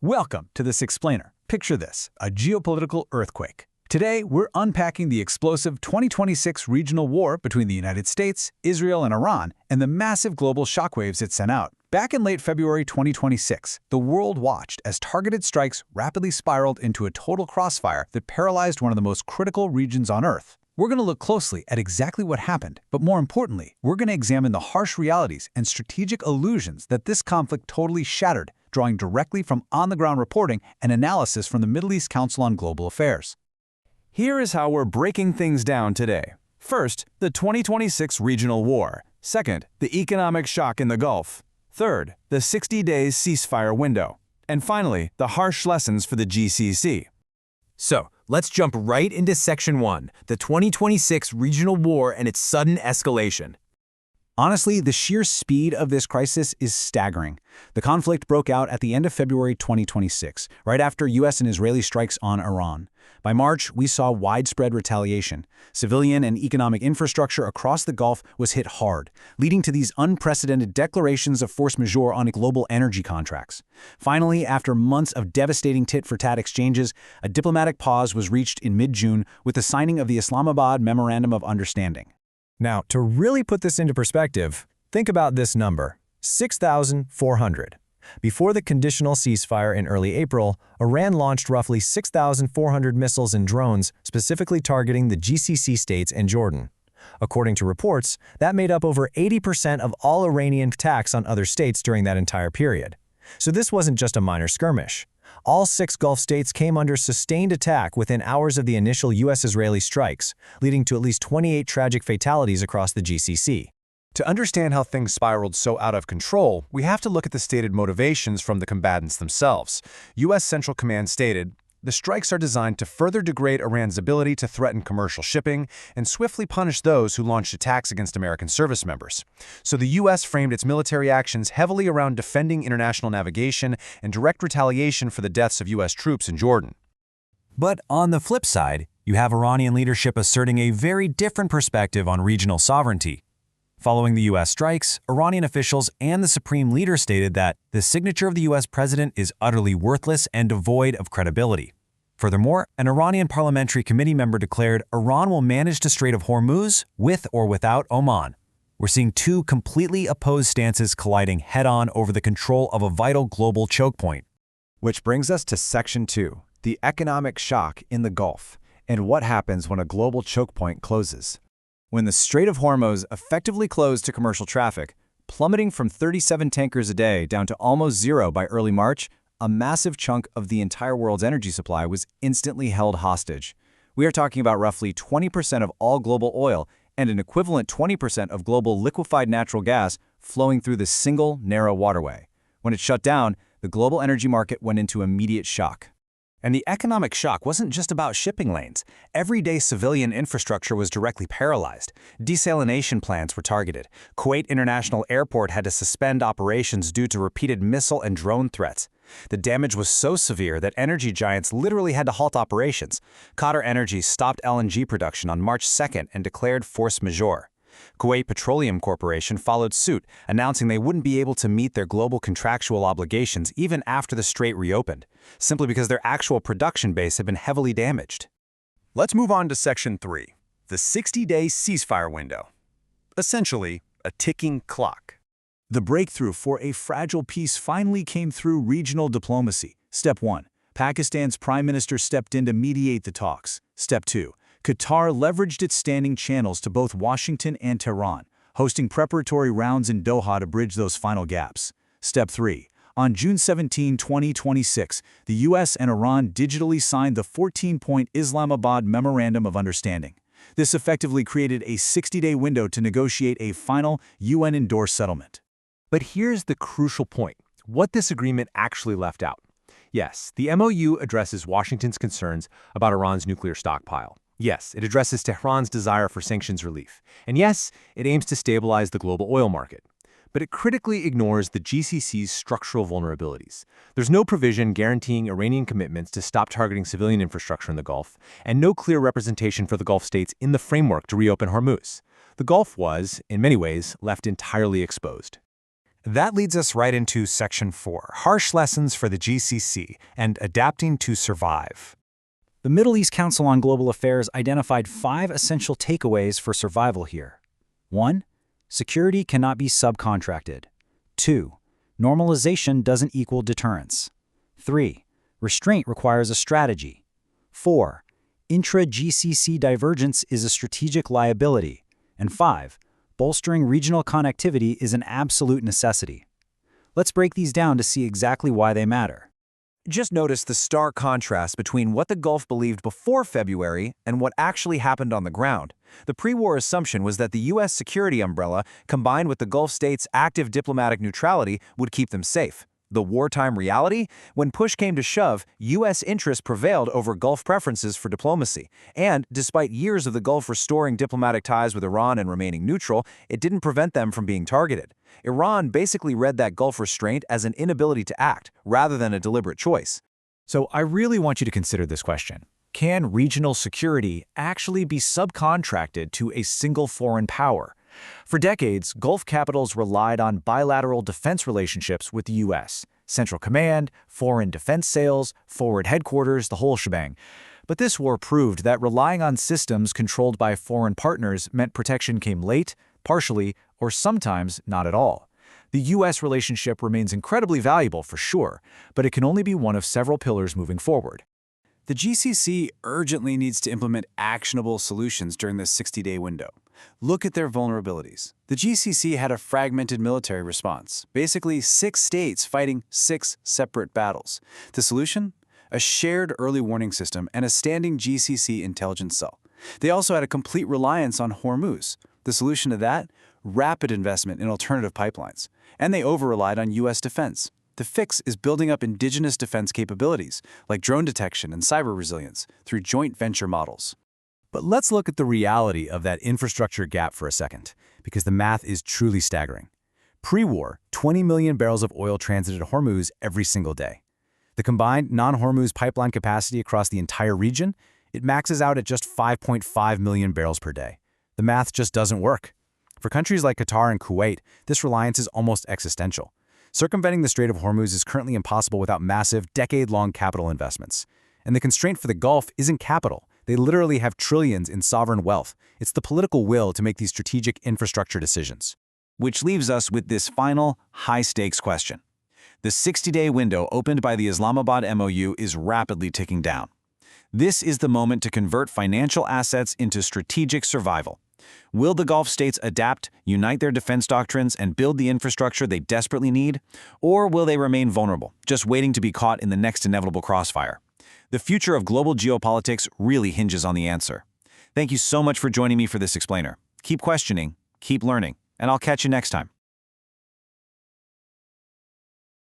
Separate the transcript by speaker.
Speaker 1: Welcome to this explainer. Picture this, a geopolitical earthquake. Today, we're unpacking the explosive 2026 regional war between the United States, Israel, and Iran, and the massive global shockwaves it sent out. Back in late February 2026, the world watched as targeted strikes rapidly spiraled into a total crossfire that paralyzed one of the most critical regions on Earth. We're going to look closely at exactly what happened, but more importantly, we're going to examine the harsh realities and strategic illusions that this conflict totally shattered, drawing directly from on-the-ground reporting and analysis from the Middle East Council on Global Affairs.
Speaker 2: Here is how we're breaking things down today. First, the 2026 regional war. Second, the economic shock in the Gulf. Third, the 60-day ceasefire window. And finally, the harsh lessons for the GCC.
Speaker 3: So, let's jump right into Section 1, the 2026 regional war and its sudden escalation.
Speaker 1: Honestly, the sheer speed of this crisis is staggering. The conflict broke out at the end of February 2026, right after U.S. and Israeli strikes on Iran. By March, we saw widespread retaliation. Civilian and economic infrastructure across the Gulf was hit hard, leading to these unprecedented declarations of force majeure on global energy contracts. Finally, after months of devastating tit-for-tat exchanges, a diplomatic pause was reached in mid-June with the signing of the Islamabad Memorandum of Understanding.
Speaker 2: Now, to really put this into perspective, think about this number, 6,400. Before the conditional ceasefire in early April, Iran launched roughly 6,400 missiles and drones specifically targeting the GCC states and Jordan. According to reports, that made up over 80% of all Iranian attacks on other states during that entire period. So this wasn't just a minor skirmish. All 6 Gulf states came under sustained attack within hours of the initial U.S.-Israeli strikes, leading to at least 28 tragic fatalities across the GCC.
Speaker 4: To understand how things spiraled so out of control, we have to look at the stated motivations from the combatants themselves. U.S. Central Command stated, "The strikes are designed to further degrade Iran's ability to threaten commercial shipping and swiftly punish those who launched attacks against American service members." So the U.S. framed its military actions heavily around defending international navigation and direct retaliation for the deaths of U.S. troops in Jordan.
Speaker 2: But on the flip side, you have Iranian leadership asserting a very different perspective on regional sovereignty. Following the U.S. strikes, Iranian officials and the supreme leader stated that the signature of the U.S. president is utterly worthless and devoid of credibility. Furthermore, an Iranian parliamentary committee member declared Iran will manage the Strait of Hormuz with or without Oman. We're seeing two completely opposed stances colliding head-on over the control of a vital global choke point.
Speaker 4: Which brings us to Section 2, the economic shock in the Gulf, and what happens when a global choke point closes.
Speaker 1: When the Strait of Hormuz effectively closed to commercial traffic, plummeting from 37 tankers a day down to almost zero by early March, a massive chunk of the entire world's energy supply was instantly held hostage. We are talking about roughly 20% of all global oil and an equivalent 20% of global liquefied natural gas flowing through this single, narrow waterway. When it shut down, the global energy market went into immediate shock. And the economic shock wasn't just about shipping lanes. Everyday civilian infrastructure was directly paralyzed. Desalination plants were targeted. Kuwait International Airport had to suspend operations due to repeated missile and drone threats. The damage was so severe that energy giants literally had to halt operations. Qatar Energy stopped LNG production on March 2nd and declared force majeure. Kuwait Petroleum Corporation followed suit, announcing they wouldn't be able to meet their global contractual obligations even after the strait reopened, simply because their actual production base had been heavily damaged.
Speaker 4: Let's move on to Section 3, the 60-day ceasefire window. Essentially, a ticking clock.
Speaker 1: The breakthrough for a fragile peace finally came through regional diplomacy. Step 1. Pakistan's prime minister stepped in to mediate the talks. Step 2. Qatar leveraged its standing channels to both Washington and Tehran, hosting preparatory rounds in Doha to bridge those final gaps. Step 3. On June 17, 2026, the U.S. and Iran digitally signed the 14-point Islamabad Memorandum of Understanding. This effectively created a 60-day window to negotiate a final UN-endorsed settlement.
Speaker 5: But here's the crucial point, what this agreement actually left out. Yes, the MOU addresses Washington's concerns about Iran's nuclear stockpile. Yes, it addresses Tehran's desire for sanctions relief. And yes, it aims to stabilize the global oil market. But it critically ignores the GCC's structural vulnerabilities. There's no provision guaranteeing Iranian commitments to stop targeting civilian infrastructure in the Gulf, and no clear representation for the Gulf states in the framework to reopen Hormuz. The Gulf was, in many ways, left entirely exposed.
Speaker 2: That leads us right into Section 4, Harsh Lessons for the GCC and Adapting to Survive.
Speaker 1: The Middle East Council on Global Affairs identified 5 essential takeaways for survival here. 1. Security cannot be subcontracted. 2. Normalization doesn't equal deterrence. 3. Restraint requires a strategy. 4. Intra-GCC divergence is a strategic liability. And 5. Bolstering regional connectivity is an absolute necessity. Let's break these down to see exactly why they matter.
Speaker 3: Just notice the stark contrast between what the Gulf believed before February and what actually happened on the ground. The pre-war assumption was that the U.S. security umbrella, combined with the Gulf states' active diplomatic neutrality, would keep them safe. The wartime reality? When push came to shove, U.S. interests prevailed over Gulf preferences for diplomacy. And, despite years of the Gulf restoring diplomatic ties with Iran and remaining neutral, it didn't prevent them from being targeted. Iran basically read that Gulf restraint as an inability to act, rather than a deliberate choice.
Speaker 2: So I really want you to consider this question. Can regional security actually be subcontracted to a single foreign power? For decades, Gulf capitals relied on bilateral defense relationships with the U.S. Central Command, foreign defense sales, forward headquarters, the whole shebang. But this war proved that relying on systems controlled by foreign partners meant protection came late, partially, or sometimes not at all. The U.S. relationship remains incredibly valuable for sure, but it can only be one of several pillars moving forward.
Speaker 1: The GCC urgently needs to implement actionable solutions during this 60-day window. Look at their vulnerabilities. The GCC had a fragmented military response, basically 6 states fighting 6 separate battles. The solution? A shared early warning system and a standing GCC intelligence cell. They also had a complete reliance on Hormuz. The solution to that? Rapid investment in alternative pipelines. And they over-relied on U.S. defense. The fix is building up indigenous defense capabilities, like drone detection and cyber resilience, through joint venture models.
Speaker 2: But let's look at the reality of that infrastructure gap for a second, because the math is truly staggering. Pre-war, 20 million barrels of oil transited Hormuz every single day. The combined non-Hormuz pipeline capacity across the entire region, it maxes out at just 5.5 million barrels per day. The math just doesn't work. For countries like Qatar and Kuwait, this reliance is almost existential. Circumventing the Strait of Hormuz is currently impossible without massive, decade-long capital investments. And the constraint for the Gulf isn't capital. They literally have trillions in sovereign wealth. It's the political will to make these strategic infrastructure decisions.
Speaker 1: Which leaves us with this final, high-stakes question. The 60-day window opened by the Islamabad MOU is rapidly ticking down. This is the moment to convert financial assets into strategic survival. Will the Gulf states adapt, unite their defense doctrines, and build the infrastructure they desperately need? Or will they remain vulnerable, just waiting to be caught in the next inevitable crossfire? The future of global geopolitics really hinges on the answer. Thank you so much for joining me for this explainer. Keep questioning, keep learning, and I'll catch you next time.